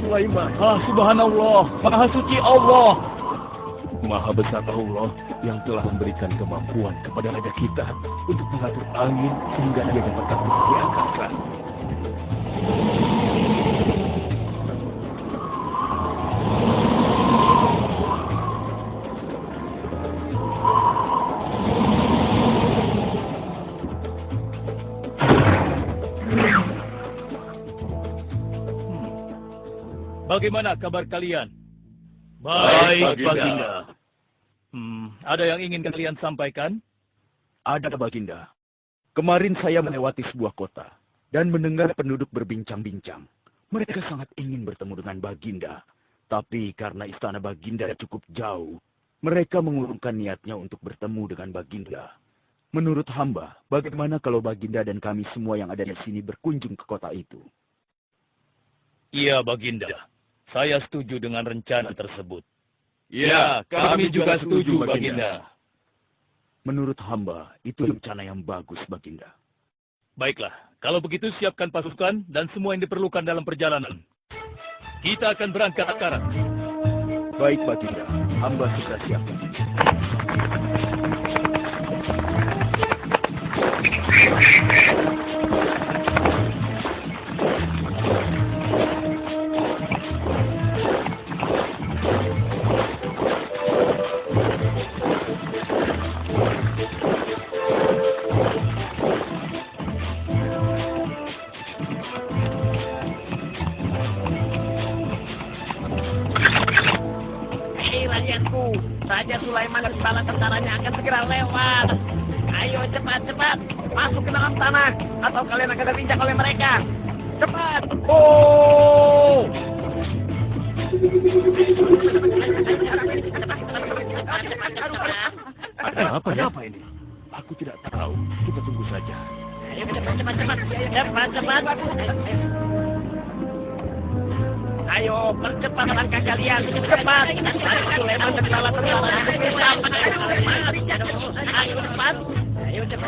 Sulaiman. Subhanallah, Maha Suci Allah. Maha besar Allah yang telah memberikan kemampuan kepada raja kita untuk mengatur angin sehingga dia dapat terbang di angkasa. Bagaimana kabar kalian? Baik, Baginda. Ada yang ingin kalian sampaikan? Ada, Baginda. Kemarin saya melewati sebuah kota dan mendengar penduduk berbincang-bincang. Mereka sangat ingin bertemu dengan Baginda. Tapi karena istana Baginda cukup jauh, mereka mengurungkan niatnya untuk bertemu dengan Baginda. Menurut hamba, bagaimana kalau Baginda dan kami semua yang ada di sini berkunjung ke kota itu? Iya, Baginda. Saya setuju dengan rencana tersebut. Ya, kami juga setuju, Baginda. Menurut hamba, itu rencana yang bagus, Baginda. Baiklah, kalau begitu siapkan pasukan dan semua yang diperlukan dalam perjalanan. Kita akan berangkat sekarang. Baik, Baginda. Hamba sudah siap. Raja Sulaiman dan bala tentaranya akan segera lewat. Ayo cepat-cepat masuk ke dalam tanah atau kalian akan terinjak oleh mereka. Cepat! Oh! Ada apa ini? Aku tidak tahu. Kita tunggu saja. Ayo cepat-cepat. Ayo, percepat langkah kalian. Cepat. Sulaiman dan bala tentaranya. Ayo cepat. Ayo cepat.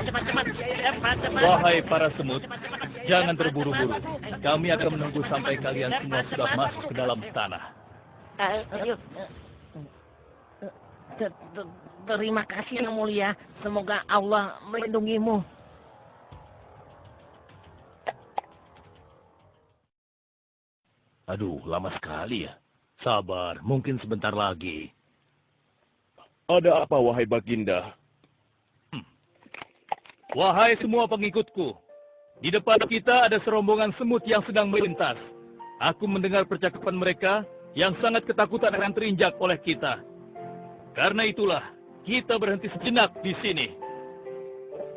Wahai para semut, jangan terburu-buru. Kami akan menunggu sampai kalian semua sudah masuk ke dalam tanah. Terima kasih yang mulia. Semoga Allah melindungimu. Aduh, lama sekali ya. Sabar, mungkin sebentar lagi. Ada apa, wahai Baginda? Wahai semua pengikutku, di depan kita ada serombongan semut yang sedang melintas. Aku mendengar percakapan mereka yang sangat ketakutan akan terinjak oleh kita. Karena itulah, kita berhenti sejenak di sini.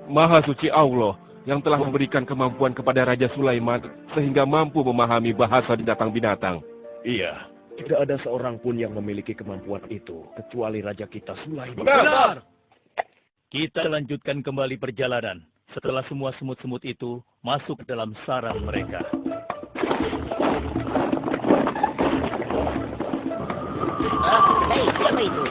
Maha suci Allah yang telah memberikan kemampuan kepada Raja Sulaiman sehingga mampu memahami bahasa binatang-binatang. Iya, tidak ada seorang pun yang memiliki kemampuan itu, kecuali Raja kita Sulaiman. Benar! Kita lanjutkan kembali perjalanan setelah semua semut-semut itu masuk ke dalam sarang mereka. Hei, siapa itu?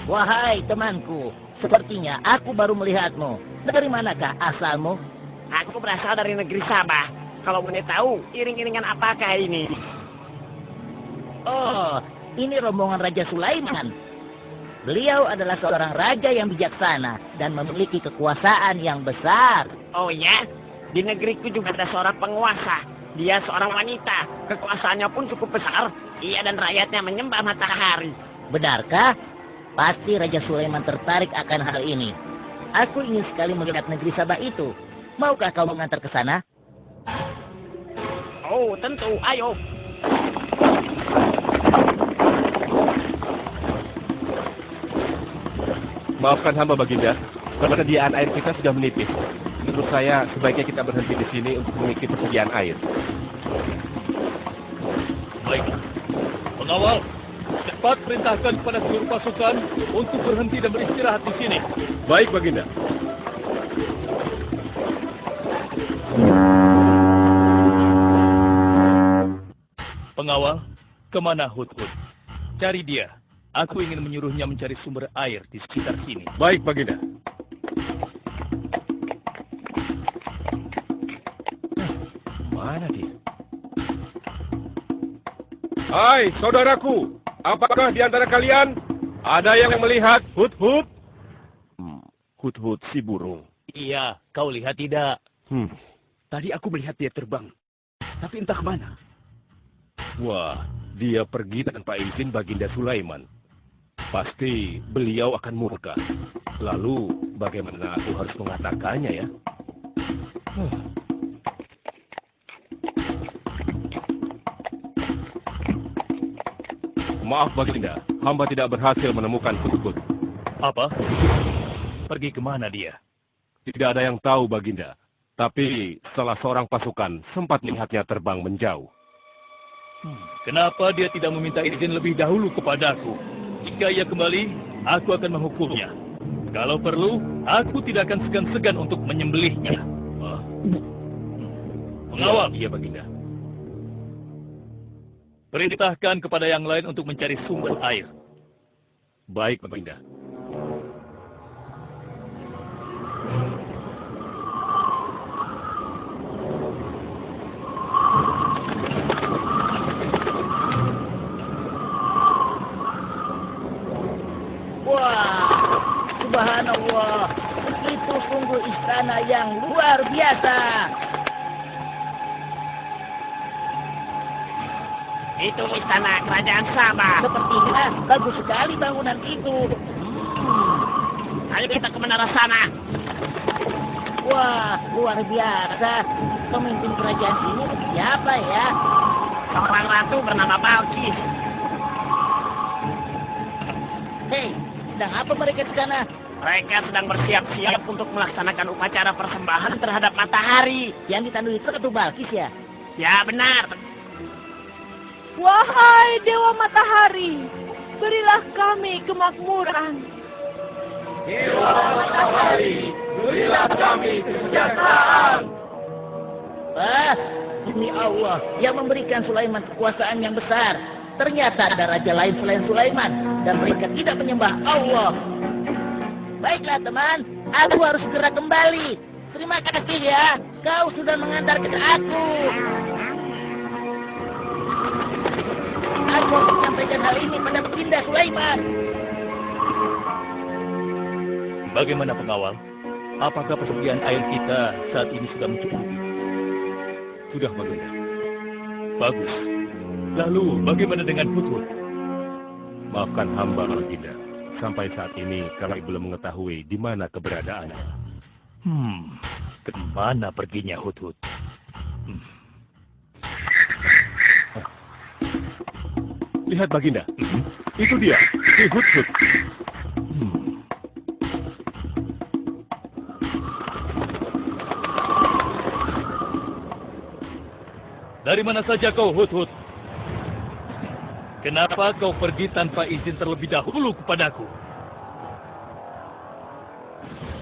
Wahai temanku, sepertinya aku baru melihatmu. Dari manakah asalmu? Aku berasal dari negeri Sabah. Kalau boleh tahu, iring-iringan apakah ini? Oh, ini rombongan Raja Sulaiman. Beliau adalah seorang raja yang bijaksana dan memiliki kekuasaan yang besar. Oh ya? Di negeriku juga ada seorang penguasa. Dia seorang wanita. Kekuasaannya pun cukup besar. Ia dan rakyatnya menyembah matahari. Benarkah? Pasti Raja Sulaiman tertarik akan hal ini. Aku ingin sekali melihat negeri Sabah itu. Maukah kau mengantar ke sana? Oh, tentu. Ayo. Maafkan hamba, Baginda. Persediaan air kita sudah menipis. Menurut saya, sebaiknya kita berhenti di sini untuk mengisi persediaan air. Baik. Pengawal, cepat perintahkan kepada seluruh pasukan untuk berhenti dan beristirahat di sini. Baik, Baginda. Pengawal, kemana Hudhud? Cari dia. Aku ingin menyuruhnya mencari sumber air di sekitar sini. Baik, Baginda. Hai, saudaraku. Apakah di antara kalian ada yang melihat Hut-Hut? Hut-Hut si burung. Iya, kau lihat tidak? Tadi aku melihat dia terbang. Tapi entah kemana. Wah, dia pergi tanpa izin Baginda Sulaiman. Pasti beliau akan murka. Lalu, bagaimana aku harus mengatakannya ya? Maaf Baginda, hamba tidak berhasil menemukan Hut-Hut. Apa? Pergi kemana dia? Tidak ada yang tahu Baginda. Tapi salah seorang pasukan sempat melihatnya terbang menjauh. Kenapa dia tidak meminta izin lebih dahulu kepadaku? Jika ia kembali, aku akan menghukumnya. Kalau perlu, aku tidak akan segan-segan untuk menyembelihnya. Pengawal. Iya Baginda. Perintahkan kepada yang lain untuk mencari sumber air. Baik Baginda. Wah, subhanallah. Itu sungguh istana yang luar biasa. Itu istana kerajaan Sabah. Sepertinya bagus sekali bangunan itu. Ayo kita ke menara sana. Wah, luar biasa. Pemimpin kerajaan ini siapa ya? Seorang ratu bernama Balkis. Hei, sedang apa mereka di sana? Mereka sedang bersiap-siap untuk melaksanakan upacara persembahan terhadap matahari. Yang ditandui itu Ratu Balkis ya? Ya benar. Wahai Dewa Matahari, berilah kami kemakmuran. Dewa Matahari, berilah kami kesejahteraan. Demi Allah yang memberikan Sulaiman kekuasaan yang besar. Ternyata ada raja lain selain Sulaiman dan mereka tidak menyembah Allah. Baiklah teman, aku harus segera kembali. Terima kasih ya, kau sudah mengantarkan aku. Aku akan menyampaikan hal ini pada Baginda Sulaiman. Bagaimana pengawal? Apakah persediaan air kita saat ini sudah mencukupi? Sudah Baginda. Bagus. Lalu bagaimana dengan Hut-Hut? Maafkan hamba Baginda. Sampai saat ini kami belum mengetahui di mana keberadaannya. Kemana perginya Hut-Hut? Lihat Baginda. Itu dia, si Hut-Hut. Dari mana saja kau, Hut-Hut? Kenapa kau pergi tanpa izin terlebih dahulu kepadaku?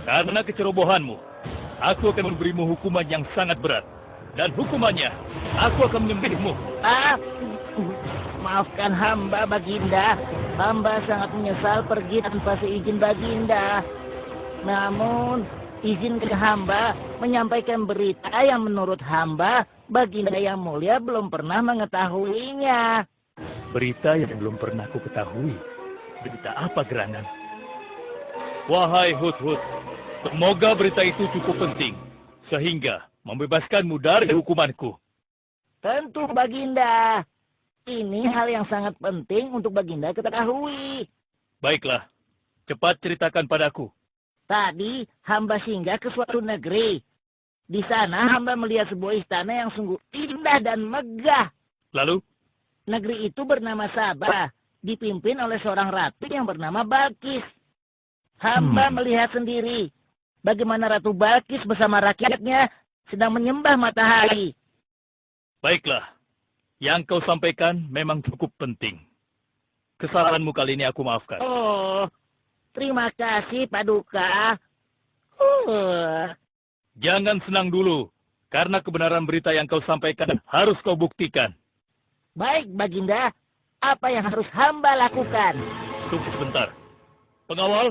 Karena kecerobohanmu, aku akan memberimu hukuman yang sangat berat. Dan hukumannya, aku akan menyembelihmu. Maafkan hamba Baginda. Hamba sangat menyesal pergi tanpa seizin Baginda. Namun, izin ke hamba menyampaikan berita yang menurut hamba Baginda yang mulia belum pernah mengetahuinya. Berita yang belum pernah aku ketahui. Berita apa gerangan? Wahai Hut-Hut, semoga berita itu cukup penting. Sehingga membebaskanmu dari hukumanku. Tentu Baginda. Ini hal yang sangat penting untuk Baginda ketahui. Baiklah, cepat ceritakan padaku. Tadi hamba singgah ke suatu negeri. Di sana hamba melihat sebuah istana yang sungguh indah dan megah. Lalu? Negeri itu bernama Sabah, dipimpin oleh seorang ratu yang bernama Balkis. Hamba melihat sendiri bagaimana Ratu Balkis bersama rakyatnya sedang menyembah matahari. Baiklah, yang kau sampaikan memang cukup penting. Kesalahanmu kali ini aku maafkan. Oh, terima kasih Paduka. Jangan senang dulu, karena kebenaran berita yang kau sampaikan harus kau buktikan. Baik, Baginda. Apa yang harus hamba lakukan? Tunggu sebentar. Pengawal,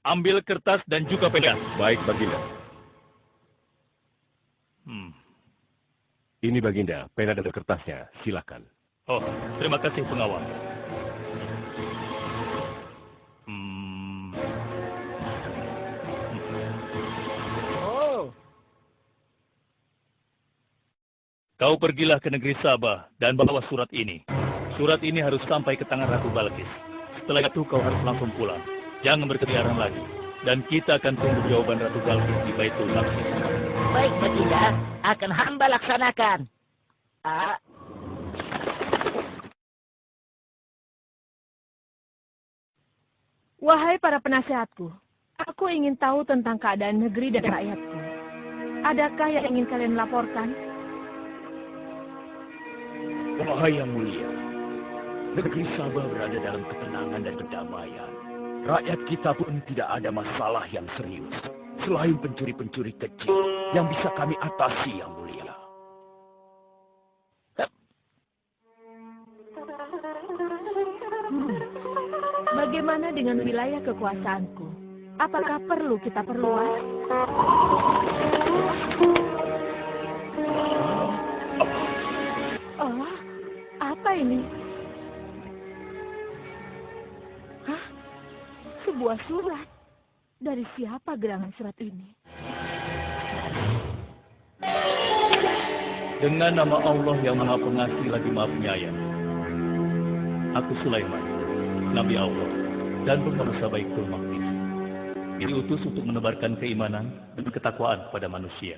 ambil kertas dan juga pena. Baik Baginda. Ini Baginda, pena dan kertasnya. Silakan. Oh, terima kasih pengawal. Oh, Kau pergilah ke negeri Sabah dan bawa surat ini. Surat ini harus sampai ke tangan Ratu Balkis. Setelah itu kau harus langsung pulang. Jangan berkeliaran lagi. Dan kita akan tunggu jawaban Ratu Balkis di Baitul Maqdis. baik Baginda, akan hamba laksanakan. Wahai para penasehatku, aku ingin tahu tentang keadaan negeri dan rakyatku. Adakah yang ingin kalian laporkan? Wahai yang mulia, negeri Sabah berada dalam ketenangan dan kedamaian. Rakyat kita pun tidak ada masalah yang serius, selain pencuri-pencuri kecil yang bisa kami atasi yang mulia. Bagaimana dengan wilayah kekuasaanku? Apakah perlu kita perluas? Oh, apa ini? Hah? Sebuah surat. Dari siapa gerangan surat ini? Dengan nama Allah yang Maha Pengasih lagi Maha Penyayang. Aku Sulaiman, Nabi Allah, dan penguasa Baitul Maqdis. Diutus untuk menebarkan keimanan dan ketakwaan pada manusia.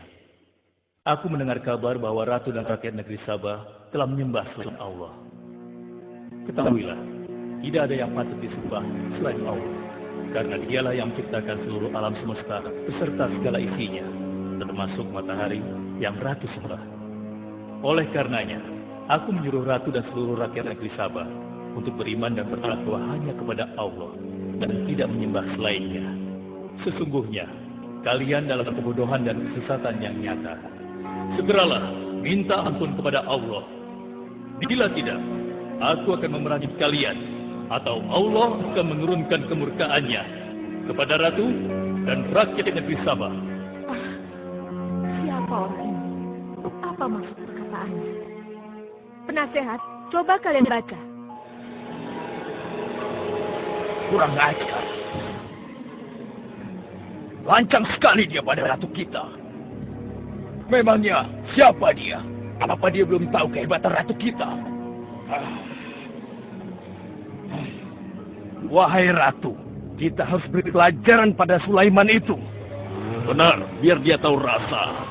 Aku mendengar kabar bahwa Ratu dan rakyat negeri Sabah telah menyembah selain Allah. Ketahuilah, tidak ada yang patut disembah selain Allah. Karena dialah yang menciptakan seluruh alam semesta beserta segala isinya, termasuk matahari yang Ratu sembah. Oleh karenanya, aku menyuruh Ratu dan seluruh rakyat negeri Sabah untuk beriman dan bertakwa hanya kepada Allah dan tidak menyembah selainnya. Sesungguhnya, kalian dalam kebodohan dan kesesatan yang nyata. Segeralah minta ampun kepada Allah. Bila tidak, aku akan memerangi kalian, atau Allah akan menurunkan kemurkaannya kepada Ratu dan rakyat negeri Sabah. Siapa orang ini? Apa maksud perkataannya? Penasehat, coba kalian baca. Kurang ajar. Lancang sekali dia pada ratu kita. Memangnya siapa dia? Apa dia belum tahu kehebatan ratu kita? Wahai ratu, kita harus beri pelajaran pada Sulaiman itu. Benar, biar dia tahu rasa.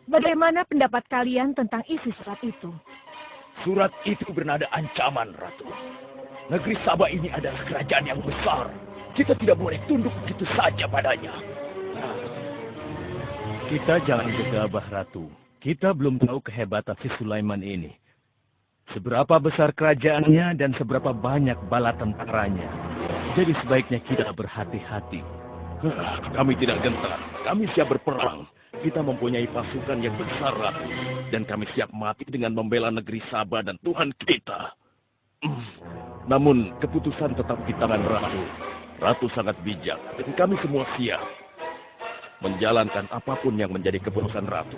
Bagaimana pendapat kalian tentang isi surat itu? Surat itu bernada ancaman, Ratu. Negeri Sabah ini adalah kerajaan yang besar. Kita tidak boleh tunduk begitu saja padanya. Kita jangan gegabah, Ratu. Kita belum tahu kehebatan si Sulaiman ini. Seberapa besar kerajaannya dan seberapa banyak bala tentaranya. Jadi sebaiknya kita berhati-hati. Kami tidak gentar. Kami siap berperang. Kita mempunyai pasukan yang besar, Ratu. Dan kami siap mati dengan membela negeri Sabah dan Tuhan kita. Namun, keputusan tetap di tangan Ratu. Ratu sangat bijak, dan kami semua siap menjalankan apapun yang menjadi keputusan Ratu.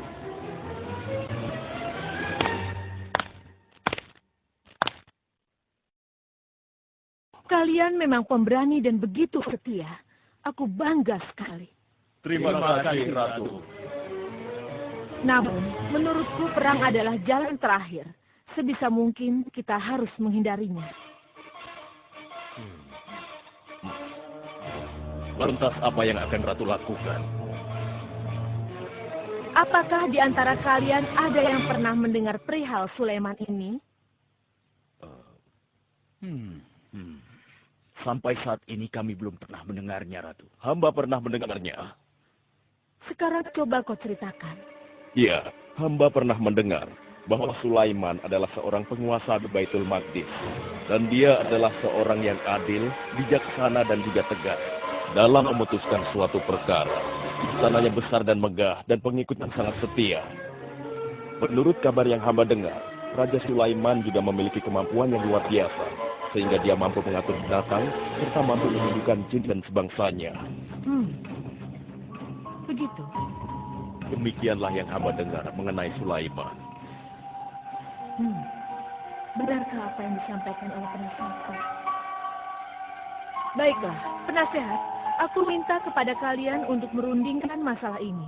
Kalian memang pemberani dan begitu setia. Aku bangga sekali. Terima kasih, Ratu. Namun, menurutku perang adalah jalan terakhir. Sebisa mungkin kita harus menghindarinya. Lantas apa yang akan Ratu lakukan? Apakah di antara kalian ada yang pernah mendengar perihal Sulaiman ini? Sampai saat ini kami belum pernah mendengarnya, Ratu. Hamba pernah mendengarnya. Sekarang coba kau ceritakan. Iya, hamba pernah mendengar bahwa Sulaiman adalah seorang penguasa di Baitul Maqdis. Dan dia adalah seorang yang adil, bijaksana, dan juga tegas dalam memutuskan suatu perkara. Istananya besar dan megah, dan pengikutnya sangat setia. Menurut kabar yang hamba dengar, Raja Sulaiman juga memiliki kemampuan yang luar biasa, sehingga dia mampu mengatur binatang, serta mampu menundukkan jin dan sebangsanya. Begitu. Demikianlah yang hamba dengar mengenai Sulaiman. Benarkah apa yang disampaikan oleh penasehat? Baiklah, penasehat, aku minta kepada kalian untuk merundingkan masalah ini.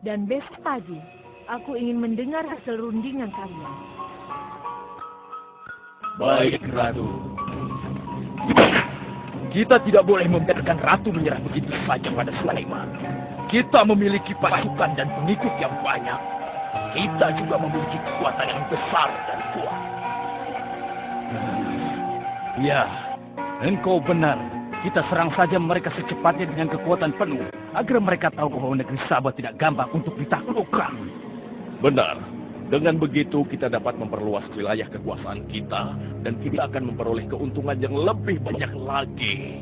Dan besok pagi, aku ingin mendengar hasil rundingan kalian. Baik, Ratu. Kita tidak boleh membiarkan Ratu menyerah begitu saja pada Sulaiman. Kita memiliki pasukan dan pengikut yang banyak. Kita juga memiliki kekuatan yang besar dan kuat. Ya, engkau benar. Kita serang saja mereka secepatnya dengan kekuatan penuh, agar mereka tahu bahwa negeri Sabah tidak gampang untuk ditaklukkan. Benar. Dengan begitu kita dapat memperluas wilayah kekuasaan kita dan kita akan memperoleh keuntungan yang lebih banyak lagi.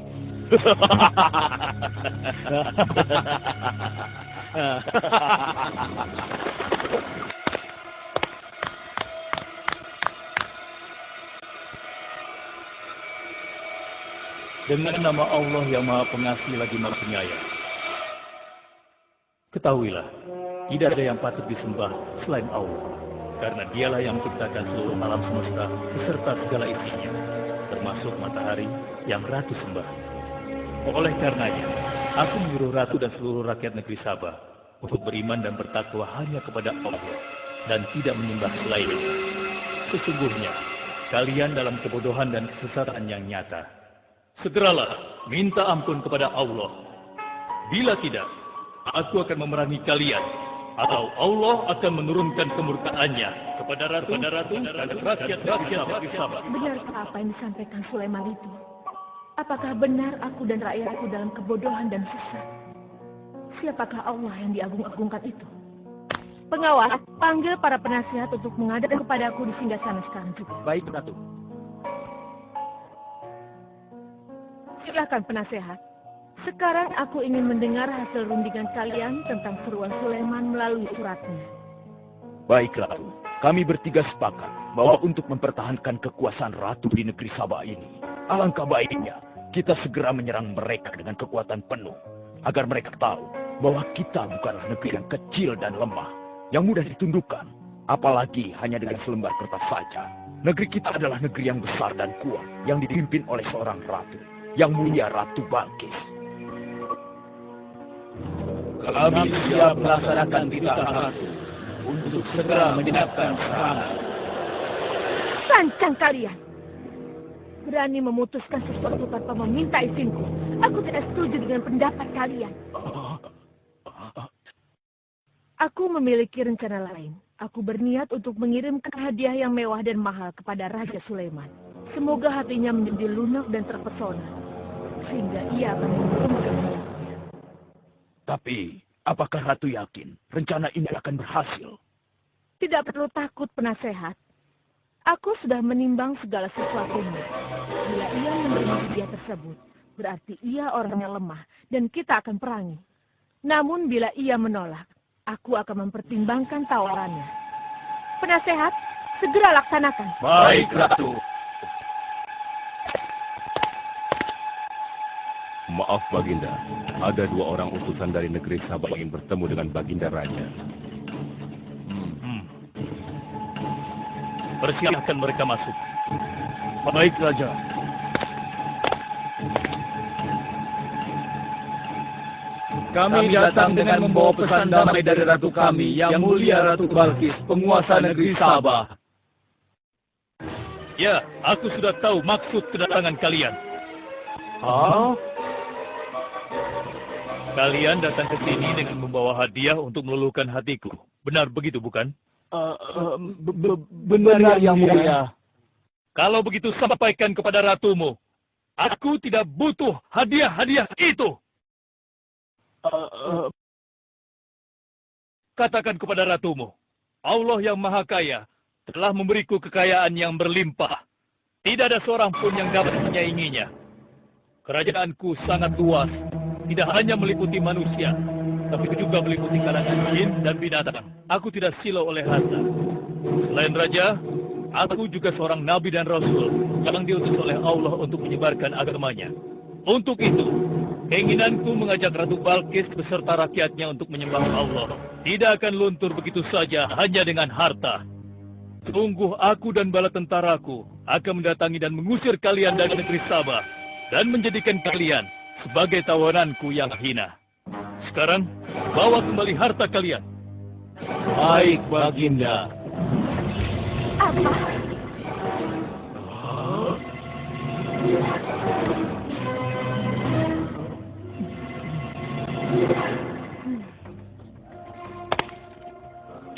Dengan nama Allah yang Maha Pengasih lagi Maha Penyayang. Ketahuilah, tidak ada yang patut disembah selain Allah. Karena dialah yang menciptakan seluruh alam semesta beserta segala isinya, termasuk matahari yang Ratu sembah. Oleh karenanya, aku menyuruh Ratu dan seluruh rakyat negeri Sabah untuk beriman dan bertakwa hanya kepada Allah dan tidak menyembah selainnya. Sesungguhnya, kalian dalam kebodohan dan kesesatan yang nyata. Segeralah minta ampun kepada Allah. Bila tidak, aku akan memerangi kalian, atau Allah akan menurunkan kemurkaannya kepada Ratu dan rakyat Sabah. Benarkah apa yang disampaikan Sulaiman itu? Apakah benar aku dan rakyatku dalam kebodohan dan sesat? Siapakah Allah yang diagung-agungkan itu? Pengawal, panggil para penasihat untuk menghadap kepadaku di singgasana sekarang juga. Baik, Ratu. Silakan penasehat. Sekarang aku ingin mendengar hasil rundingan kalian tentang seruan Sulaiman melalui suratnya. Baik, Ratu. Kami bertiga sepakat bahwa untuk mempertahankan kekuasaan Ratu di negeri Sabah ini, alangkah baiknya kita segera menyerang mereka dengan kekuatan penuh, agar mereka tahu bahwa kita bukanlah negeri yang kecil dan lemah, yang mudah ditundukkan, apalagi hanya dengan selembar kertas saja. Negeri kita adalah negeri yang besar dan kuat, yang dipimpin oleh seorang ratu, yang mulia Ratu Balkis. Kami siap melaksanakan titah Ratu untuk segera menjedakkan serangan. Sancang kalian! Berani memutuskan sesuatu tanpa meminta izinku. Aku tidak setuju dengan pendapat kalian. Aku memiliki rencana lain. Aku berniat untuk mengirimkan hadiah yang mewah dan mahal kepada Raja Sulaiman. Semoga hatinya menjadi lunak dan terpesona, sehingga ia akan mengurungkan niatnya. Tapi, apakah Ratu yakin rencana ini akan berhasil? Tidak perlu takut, penasehat. Aku sudah menimbang segala sesuatunya. Bila ia menerima hadiah tersebut, berarti ia orangnya lemah dan kita akan perangi. Namun bila ia menolak, aku akan mempertimbangkan tawarannya. Penasehat, segera laksanakan. Baik, Ratu. Maaf, Baginda. Ada 2 orang utusan dari negeri Sabah ingin bertemu dengan Baginda Raja. Persilahkan mereka masuk. Baik, Raja. Kami datang dengan membawa pesan damai dari Ratu kami, yang mulia Ratu Balkis, penguasa negeri Sabah. Ya, aku sudah tahu maksud kedatangan kalian. Kalian datang ke sini dengan membawa hadiah untuk meluluhkan hatiku. Benar begitu, bukan? Benar, Yang Mulia. Kalau begitu sampaikan kepada ratumu. Aku tidak butuh hadiah-hadiah itu. Katakan kepada ratumu. Allah yang Maha Kaya telah memberiku kekayaan yang berlimpah. Tidak ada seorang pun yang dapat menyainginya. Kerajaanku sangat luas. Tidak hanya meliputi manusia, tapi juga meliputi kalangan jin dan binatang. Aku tidak silau oleh harta. Selain raja, aku juga seorang nabi dan rasul yang diutus oleh Allah untuk menyebarkan agamanya. Untuk itu, Keinginanku mengajak Ratu Balkis beserta rakyatnya untuk menyembah Allah tidak akan luntur begitu saja hanya dengan harta. Sungguh aku dan bala tentaraku akan mendatangi dan mengusir kalian dari negeri Sabah dan menjadikan kalian sebagai tawananku yang hina. Sekarang, bawa kembali harta kalian. Baik, Baginda. Apa?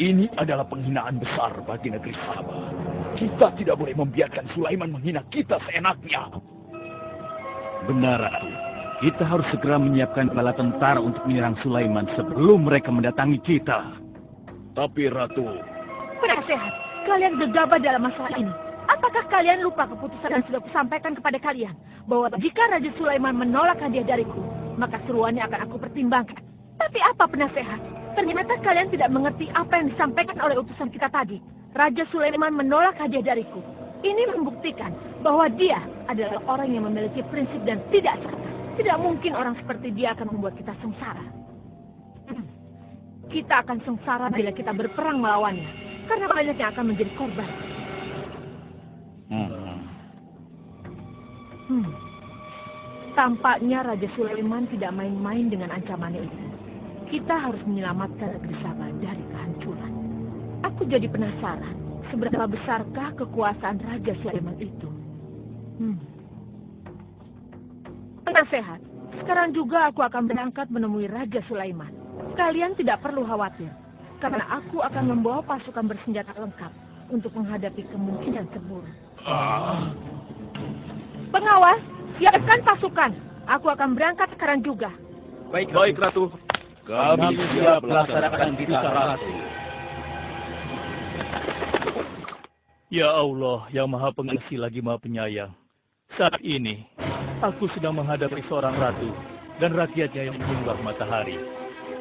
Ini adalah penghinaan besar bagi negeri Sabah. Kita tidak boleh membiarkan Sulaiman menghina kita seenaknya. Benar, Ratu. Kita harus segera menyiapkan bala tentara untuk menyerang Sulaiman sebelum mereka mendatangi kita. Tapi Ratu, Penasehat, kalian gegabah dalam masalah ini. Apakah kalian lupa keputusan yang sudah kusampaikan kepada kalian? Bahwa jika Raja Sulaiman menolak hadiah dariku, maka seruannya akan aku pertimbangkan. Tapi apa penasehat? Ternyata kalian tidak mengerti apa yang disampaikan oleh utusan kita tadi. Raja Sulaiman menolak hadiah dariku. Ini membuktikan bahwa dia adalah orang yang memiliki prinsip dan tidak salah. Tidak mungkin orang seperti dia akan membuat kita sengsara. Kita akan sengsara bila kita berperang melawannya. Karena banyak yang akan menjadi korban. Tampaknya Raja Sulaiman tidak main-main dengan ancamannya itu. Kita harus menyelamatkan negeri Sabah dari kehancuran. Aku jadi penasaran, seberapa besarkah kekuasaan Raja Sulaiman itu? Penasehat, sekarang juga aku akan berangkat menemui Raja Sulaiman. Kalian tidak perlu khawatir, karena aku akan membawa pasukan bersenjata lengkap untuk menghadapi kemungkinan terburuk. Pengawas, siapkan pasukan. Aku akan berangkat sekarang juga. Baik, Ratu. Kami siap melaksanakan titah Ratu. Ya Allah, yang Maha Pengasih lagi Maha Penyayang. Saat ini, aku sedang menghadapi seorang ratu dan rakyatnya yang menyembah matahari.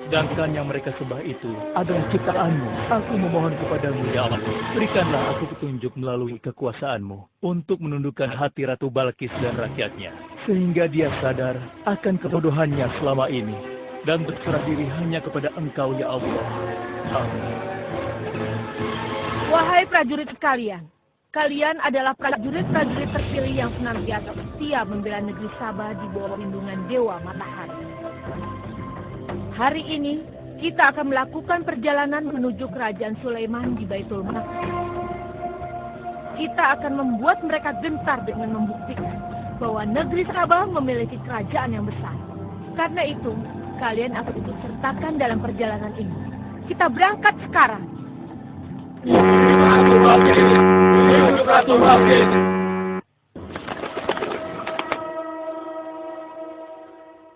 Sedangkan yang mereka sembah itu adalah ciptaanmu. Aku memohon kepadamu, ya Allah, berikanlah aku petunjuk melalui kekuasaanmu untuk menundukkan hati Ratu Balkis dan rakyatnya. Sehingga dia sadar akan kebodohannya selama ini dan berserah diri hanya kepada Engkau, ya Allah. Amin. Wahai prajurit sekalian, kalian adalah prajurit-prajurit terpilih yang senantiasa setia membela negeri Sabah di bawah lindungan Dewa Matahari. Hari ini, kita akan melakukan perjalanan menuju kerajaan Sulaiman di Baitul Maqdis. Kita akan membuat mereka gentar dengan membuktikan bahwa negeri Sabah memiliki kerajaan yang besar. Karena itu, kalian akan ikut sertakan dalam perjalanan ini. Kita berangkat sekarang. Ratu Balkis.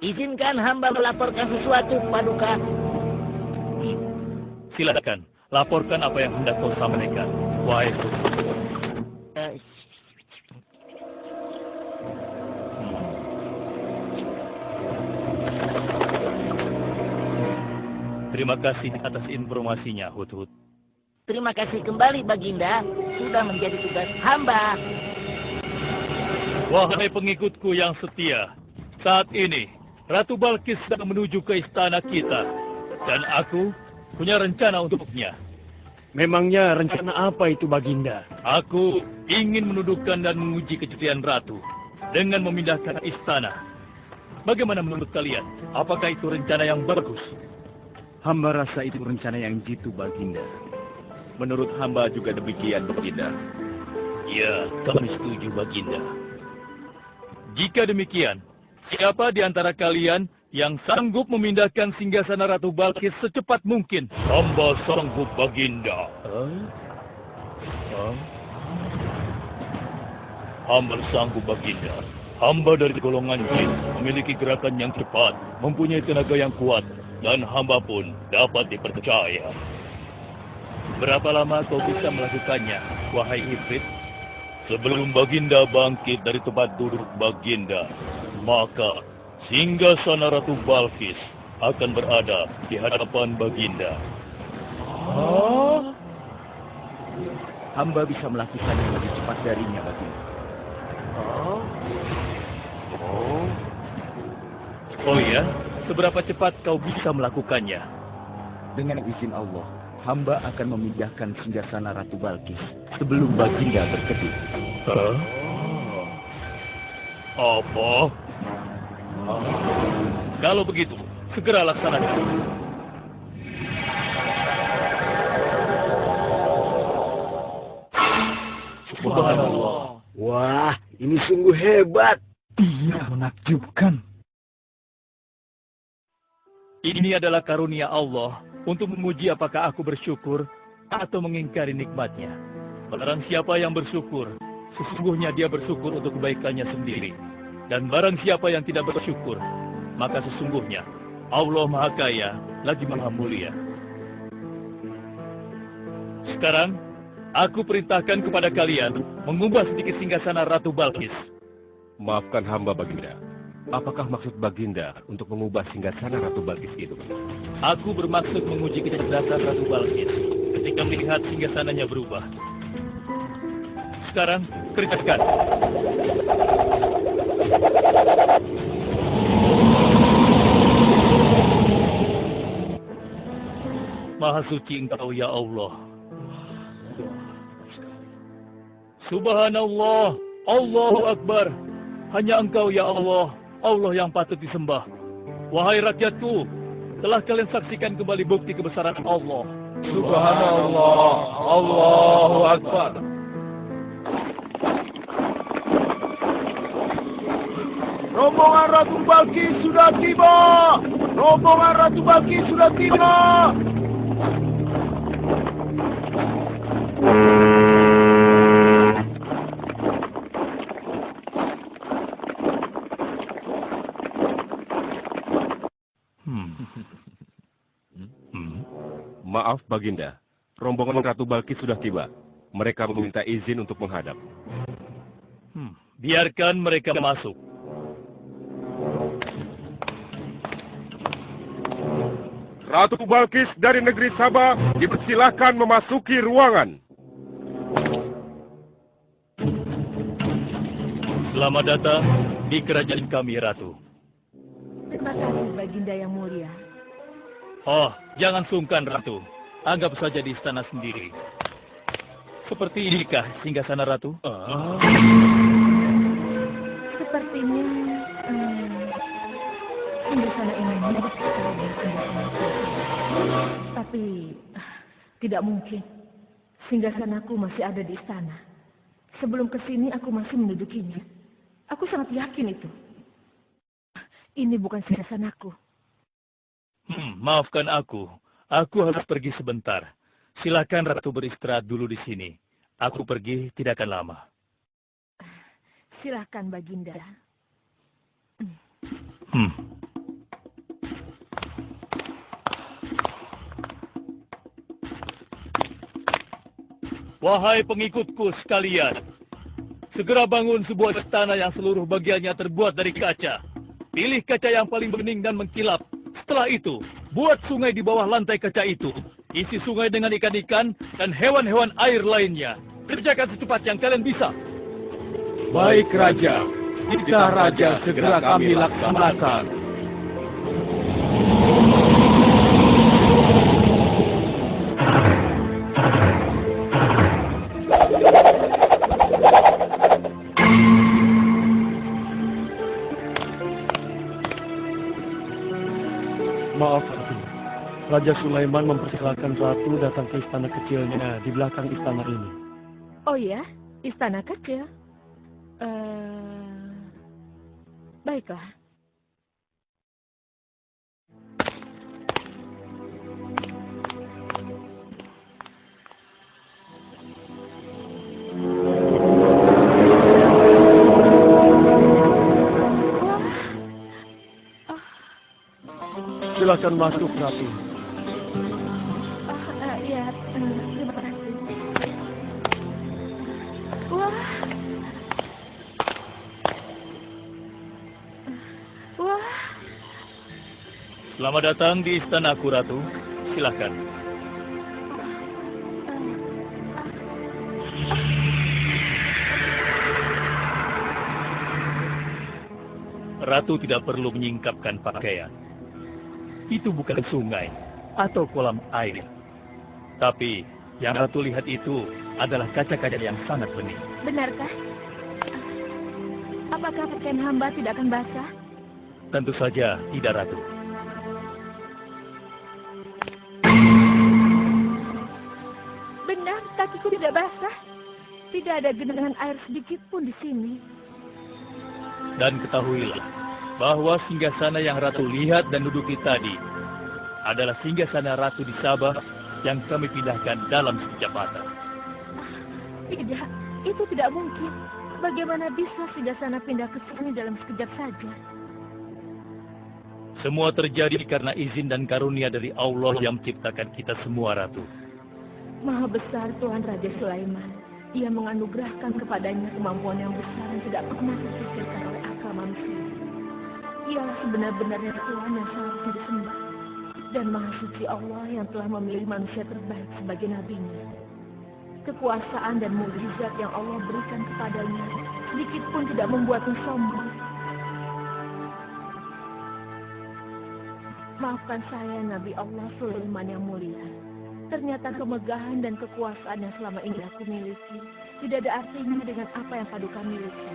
Izinkan hamba melaporkan sesuatu, Paduka. Silakan, laporkan apa yang hendak kau sampaikan. Wahai Terima kasih atas informasinya, Hudhud. Terima kasih kembali, Baginda. Sudah menjadi tugas hamba. Wahai pengikutku yang setia, saat ini Ratu Balkis sedang menuju ke istana kita. Dan aku punya rencana untuknya. Memangnya rencana apa itu, Baginda? Aku ingin menundukkan dan menguji kecepatian Ratu dengan memindahkan istana. Bagaimana menurut kalian? Apakah itu rencana yang bagus? Hamba rasa itu rencana yang jitu, Baginda. Menurut hamba juga demikian, Baginda. Ya, kami setuju, Baginda. Jika demikian, siapa di antara kalian yang sanggup memindahkan singgasana Ratu Balkis secepat mungkin? Hamba sanggup, Baginda. Hamba sanggup, Baginda. Hamba dari golongan jin, memiliki gerakan yang cepat, mempunyai tenaga yang kuat, dan hamba pun dapat dipercaya. Berapa lama kau bisa melakukannya, wahai Ifrit? Sebelum Baginda bangkit dari tempat duduk Baginda, maka singgasana Ratu Balkis akan berada di hadapan Baginda. Hamba bisa melakukannya lebih cepat darinya, Baginda. Oh ya? Seberapa cepat kau bisa melakukannya? Dengan izin Allah, hamba akan memindahkan singgasana Ratu Balkis sebelum Baginda berkedip. Hah? Apa? Kalau begitu, segera laksanakan. Subhanallah. Wah, ini sungguh hebat. Iya, menakjubkan. Ini adalah karunia Allah untuk menguji apakah aku bersyukur atau mengingkari nikmatnya. Barang siapa yang bersyukur, sesungguhnya dia bersyukur untuk kebaikannya sendiri. Dan barang siapa yang tidak bersyukur, maka sesungguhnya Allah Maha Kaya lagi Maha Mulia. Sekarang, aku perintahkan kepada kalian mengubah sedikit singgasana Ratu Balkis. Maafkan hamba, Baginda. Apakah maksud Baginda untuk mengubah singgasana Ratu Balkis itu? Aku bermaksud menguji kecerdasan Ratu Balkis ketika melihat singgasananya berubah. Sekarang, kerjakan. Maha suci Engkau, ya Allah. Subhanallah, Allahu Akbar. Hanya Engkau, ya Allah, Allah yang patut disembah. Wahai rakyatku, telah kalian saksikan kembali bukti kebesaran Allah. Subhanallah, Allahu Akbar. Rombongan Ratu Balkis sudah tiba. Rombongan Ratu Balkis sudah tiba. Maaf, Baginda. Rombongan Ratu Balkis sudah tiba. Mereka meminta izin untuk menghadap. Biarkan mereka masuk. Ratu Balkis dari negeri Sabah dipersilahkan memasuki ruangan. Selamat datang di kerajaan kami, Ratu. Terima kasih, Baginda yang mulia. Oh, jangan sungkan, Ratu. Anggap saja di istana sendiri. Seperti inikah singgasana Ratu? Sepertinya singgasana ini mirip sekali dengan singgasana itu. Tapi tidak mungkin. Singgasanaku masih ada di istana. Sebelum kesini aku masih mendudukinya. Aku sangat yakin itu. Ini bukan singgasanaku. Maafkan aku. Aku harus pergi sebentar. Silakan Ratu beristirahat dulu di sini. Aku pergi tidak akan lama. Silakan, Baginda. Wahai pengikutku sekalian, segera bangun sebuah istana yang seluruh bagiannya terbuat dari kaca. Pilih kaca yang paling bening dan mengkilap. Setelah itu, buat sungai di bawah lantai kaca itu. Isi sungai dengan ikan-ikan dan hewan-hewan air lainnya. Kerjakan secepat yang kalian bisa. Baik, Raja. Kita, Raja, segera kami laksanakan. Maaf, Ratu. Raja Sulaiman mempersilahkan Ratu datang ke istana kecilnya di belakang istana ini. Oh ya, istana kecil. Baiklah. Silakan masuk, Ratu. Ya, terima kasih. Wah. Wah. Selamat datang di istanaku, Ratu. Silakan. Ratu tidak perlu menyingkapkan pakaian. Itu bukan sungai atau kolam air. Tapi yang Ratu lihat itu adalah kaca-kaca yang sangat bening. Benarkah? Apakah pakaian hamba tidak akan basah? Tentu saja tidak, Ratu. Benar, kakiku tidak basah. Tidak ada genangan air sedikit pun di sini. Dan ketahuilah bahwa singgasana yang Ratu lihat dan duduki tadi adalah singgasana Ratu di Sabah yang kami pindahkan dalam sekejap mata. Tidak, itu tidak mungkin. Bagaimana bisa singgasana pindah ke sini dalam sekejap saja? Semua terjadi karena izin dan karunia dari Allah yang menciptakan kita semua, Ratu. Maha besar Tuhan Raja Sulaiman. Ia menganugerahkan kepadanya kemampuan yang besar yang tidak pernah terpikirkan oleh akal manusia. Ialah sebenar-benarnya Tuhan yang seharusnya disembah. Dan Maha Suci Allah yang telah memilih manusia terbaik sebagai nabinya. Kekuasaan dan mukjizat yang Allah berikan kepadanya sedikit pun tidak membuatnya sombong. Maafkan saya, Nabi Allah Sulaiman yang mulia. Ternyata kemegahan dan kekuasaan yang selama ini aku miliki tidak ada artinya dengan apa yang Paduka miliki.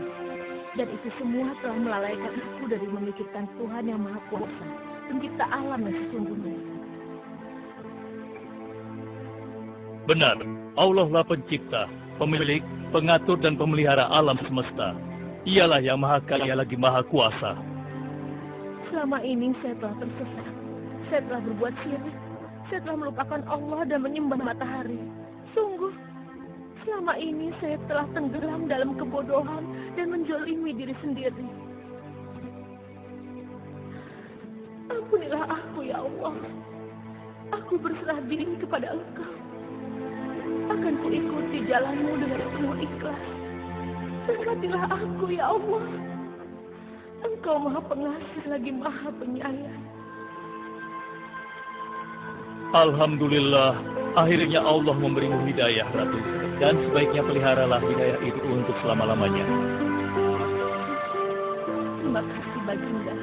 Dan itu semua telah melalaikan aku dari memikirkan Tuhan yang Maha Kuasa, pencipta alam yang sesungguhnya. Benar, Allah lah pencipta, pemilik, pengatur dan pemelihara alam semesta. Ialah yang Maha Kaya lagi Maha Kuasa. Selama ini saya telah tersesat. Saya telah berbuat syirik. Saya telah melupakan Allah dan menyembah matahari. Sungguh, selama ini saya telah tenggelam dalam kebodohan dan menjolimi diri sendiri. Ampunilah aku, ya Allah. Aku berserah diri kepada Engkau. Akan kuikuti jalanmu dengan penuh ikhlas. Berkatilah aku, ya Allah. Engkau Maha Pengasih lagi Maha Penyayang. Alhamdulillah, akhirnya Allah memberimu hidayah, Ratu. Dan sebaiknya peliharalah hidayah itu untuk selama-lamanya. Terima kasih, Baginda.